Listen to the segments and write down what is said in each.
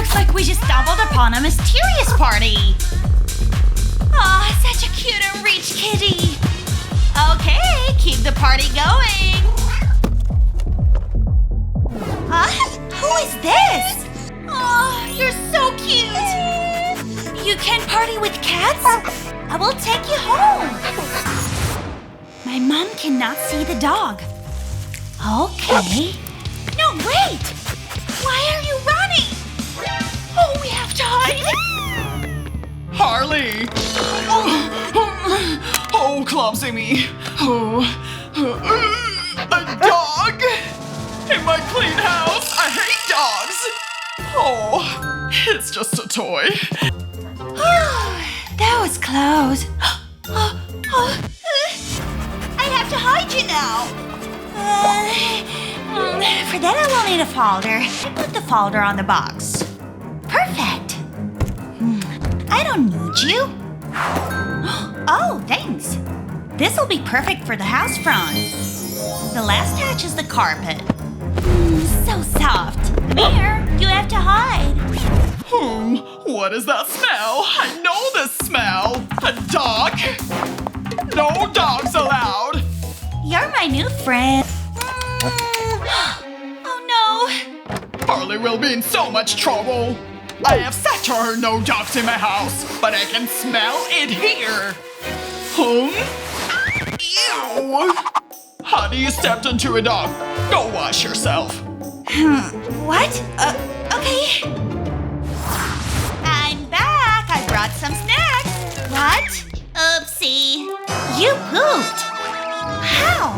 Looks like we just stumbled upon a mysterious party. Aw, such a cute and rich kitty. Okay, keep the party going. Who is this? Oh, you're so cute. You can party with cats? I will take you home. My mom cannot see the dog. Okay. No, wait! Why are you running? Oh, we have to hide. Harley! Oh, clumsy me. Oh, a dog? In my clean house? I hate dogs. Oh, it's just a toy. That was close. I have to hide you now. For that I will need a folder. I put the folder on the box. Perfect. I don't need you. Oh, thanks. This will be perfect for the house front. The last touch is the carpet. So soft. Come here. You have to hide. What is that smell? I know this smell. A dog? No dogs allowed. You're my new friend. Oh no. Harley will be in so much trouble. I have said to her no dogs in my house, but I can smell it here. Ew. Honey, you stepped into a dog. Go wash yourself. What? Okay. I'm back. I brought some snacks. What? Oopsie. You pooped. How?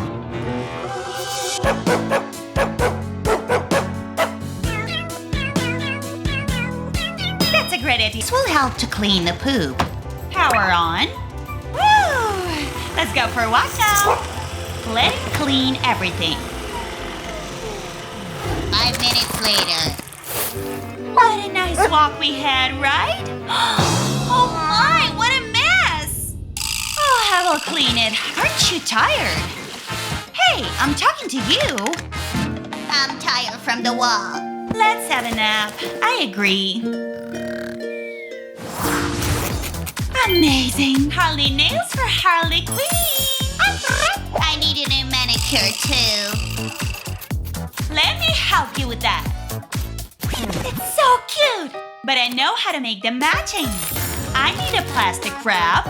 That's a great idea. This will help to clean the poop. Power on. Woo! Let's go for a walk now. Let it clean everything. 5 minutes later. What a nice walk we had, right? Oh my, what a mess! Oh, I will clean it. Aren't you tired? Hey, I'm talking to you. I'm tired from the walk. Let's have a nap. I agree. Amazing. Harley nails for Harley Quinn. I need a new manicure too. Let me help you with that. It's so cute. But I know how to make them matching. I need a plastic wrap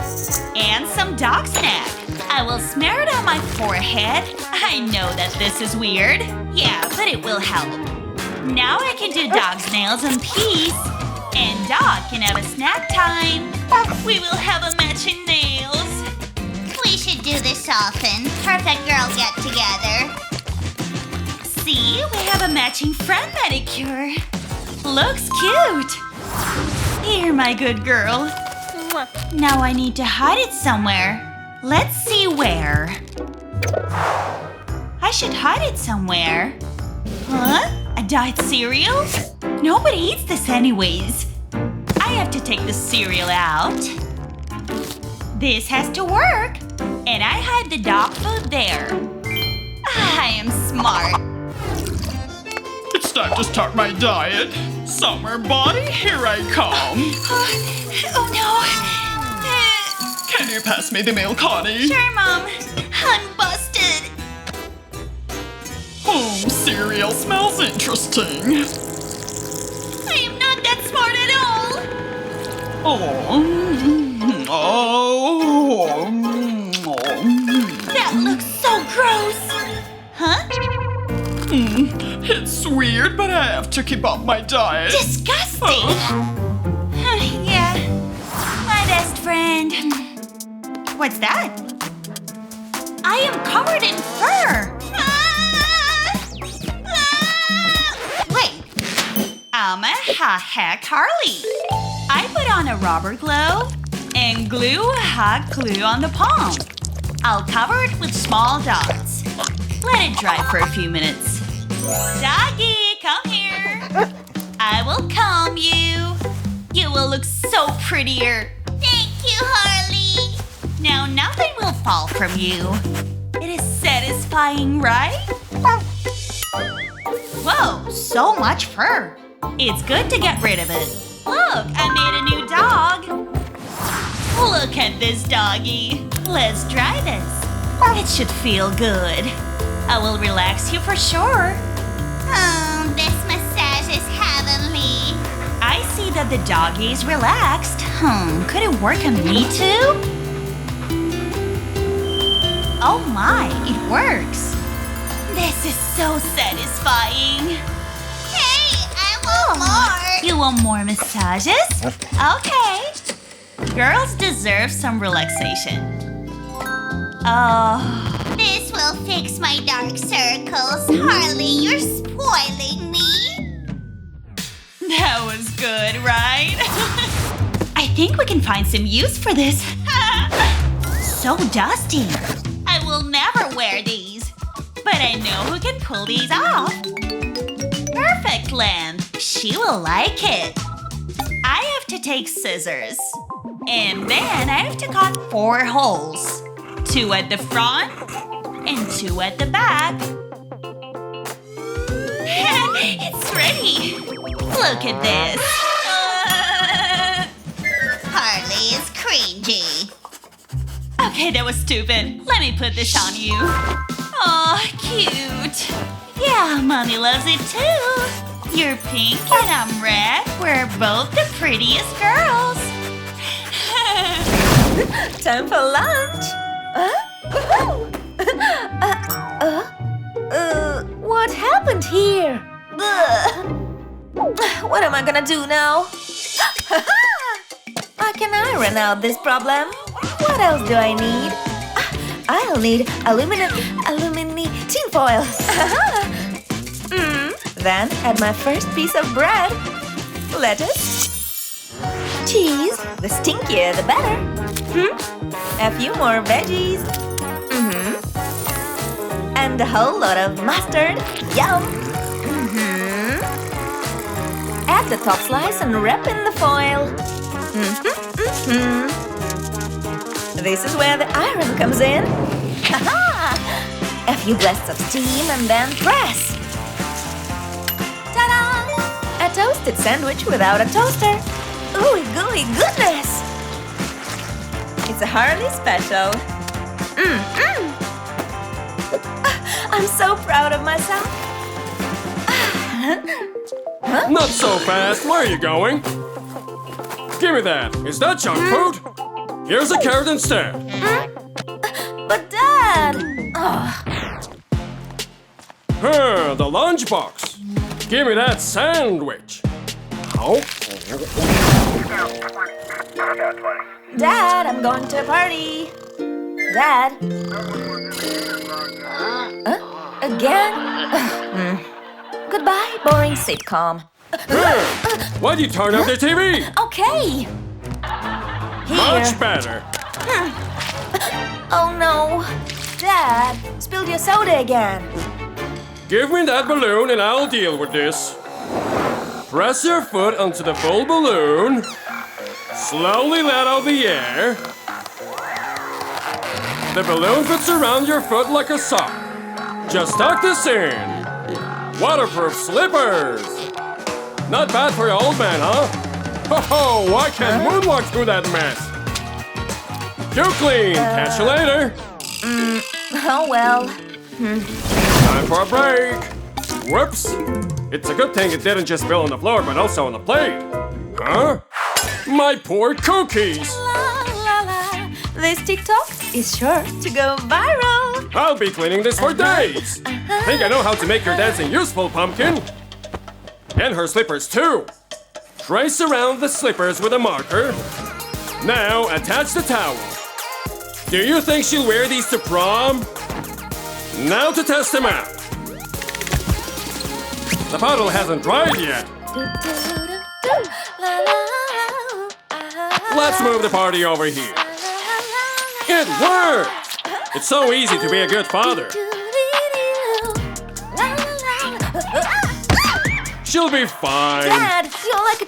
and some dog snack. I will smear it on my forehead. I know that this is weird. Yeah, but it will help. Now I can do dog's nails in peace. And dog can have a snack time. We will have a matching nails. We should do this often. Perfect girl get together. See, we have a matching front manicure. Looks cute. Here, my good girl. Now I need to hide it somewhere. Let's see where. I should hide it somewhere. Huh? A diet cereal? Nobody eats this anyways. I have to take the cereal out. This has to work. And I hide the dog food there. I am smart. It's time to start my diet. Summer body, here I come. Oh no. Can you pass me the milk, honey? Sure, Mom. I'm busted. Cereal smells interesting. I am not that smart at all. That looks so gross. Huh? It's weird, but I have to keep up my diet. Disgusting. Yeah. My best friend. What's that? I am covered in fur. Wait. I'm a heck Harley. I put on a rubber glove and glue hot glue on the palm. I'll cover it with small dots. Let it dry for a few minutes. Doggy, come here. I will comb you. You will look so prettier. Thank you, Harley. Now nothing will fall from you. It is satisfying, right? Whoa, so much fur. It's good to get rid of it. Look, I made a new dog. Look at this doggy. Let's try this. It should feel good. I will relax you for sure. Oh, this massage is heavenly. I see that the doggy is relaxed. Could it work on me too? Oh my, it works. This is so satisfying. Hey, I want more. You want more massages? Okay. Girls deserve some relaxation. Oh. This will fix my dark circles. Harley, you're spoiling me. That was good, right? I think we can find some use for this. So dusty. I will never wear these. But I know who can pull these off. Perfect, Land. She will like it. I have to take scissors. And then I have to cut 4 holes. 2 at the front and 2 at the back. It's ready. Look at this. Harley is cringy. Okay, that was stupid. Let me put this on you. Oh, cute. Yeah, Mommy loves it too. You're pink and I'm red. We're both the prettiest girls. Time for lunch. What happened here? What am I gonna do now? I can iron out this problem. What else do I need? I'll need aluminum tin foil. Then add my first piece of bread, lettuce, cheese. The stinkier, the better. A few more veggies. And a whole lot of mustard. Yum! Add the top slice and wrap in the foil. This is where the iron comes in. A few blasts of steam and then press. Ta-da! A toasted sandwich without a toaster. Ooey gooey goodness! It's a Harley special. I'm so proud of myself. Not so fast. Where are you going? Give me that. Is that junk food? Here's a carrot instead. But Dad! The lunchbox. Give me that sandwich. Oh. Dad, I'm going to a party. Dad? Again? Goodbye, boring sitcom. Why'd you turn off the TV? Okay. Here. Much better. Oh no. Dad, spilled your soda again. Give me that balloon and I'll deal with this. Press your foot onto the full balloon. Slowly let out the air. The balloon fits around your foot like a sock. Just tuck this in. Waterproof slippers. Not bad for your old man, huh? Ho-ho, I can't moonwalk through that mess. Too clean. Catch you later. Oh well. Time for a break. Whoops. It's a good thing it didn't just spill on the floor, but also on the plate. Huh? My poor cookies. La la la. This TikTok is sure to go viral. I'll be cleaning this for days. Think I know how to make your dancing useful, Pumpkin. And her slippers too. Trace around the slippers with a marker. Now attach the towel. Do you think she'll wear these to prom? Now to test them out. The puddle hasn't dried yet. Let's move the party over here. It worked! It's so easy to be a good father. She'll be fine. Dad, you're like a